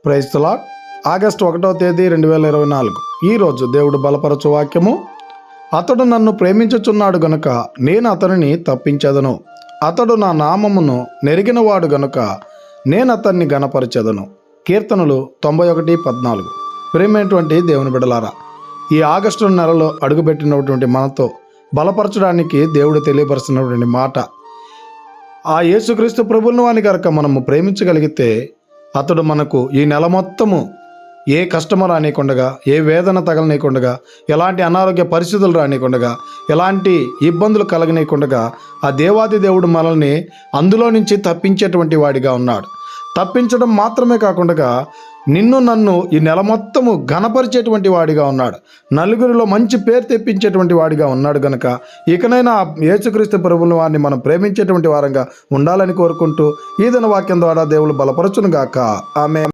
Praise the lord. August 1వ తేదీ 2024. ఈరోజు దేవుడు బలపరచు వాక్యము, అతడు నన్ను ప్రేమించుచున్నాడు గనుక నేను అతనిని తప్పించెదను. అతడు నా నామమును నెరిగినవాడు గనుక నేను అతన్ని గణపరచెదను. కీర్తనలు 91:14. ప్రేమైనటువంటి దేవుని బిడ్డలారా, ఈ ఆగస్టు నెలలో అడుగుపెట్టినటువంటి మనతో బలపరచడానికి దేవుడు తెలియపరుస్తున్నటువంటి మాట, ఆ యేసుక్రీస్తు ప్రభువును వాని కనుక మనము ప్రేమించగలిగితే అతడు మనకు ఈ నెల మొత్తము ఏ కష్టము రానికుండగా, ఏ వేదన తగలనీయకుండగా, ఎలాంటి అనారోగ్య పరిస్థితులు రానికుండగా, ఎలాంటి ఇబ్బందులు కలగనీయకుండగా ఆ దేవాది దేవుడు మనల్ని అందులో నుంచి తప్పించేటువంటి వాడిగా ఉన్నాడు. తప్పించడం మాత్రమే కాకుండా నిన్ను నన్ను ఈ నెల మొత్తము ఘనపరిచేటువంటి వాడిగా ఉన్నాడు. నలుగురిలో మంచి పేరు తెప్పించేటువంటి వాడిగా ఉన్నాడు గనక ఇకనైనా యేసుక్రీస్తు ప్రభువుని వారిని మనం ప్రేమించేటువంటి వారంగా ఉండాలని కోరుకుంటూ ఈ దిన వాక్యం ద్వారా దేవుడు బలపరచును గాక. ఆమేన్.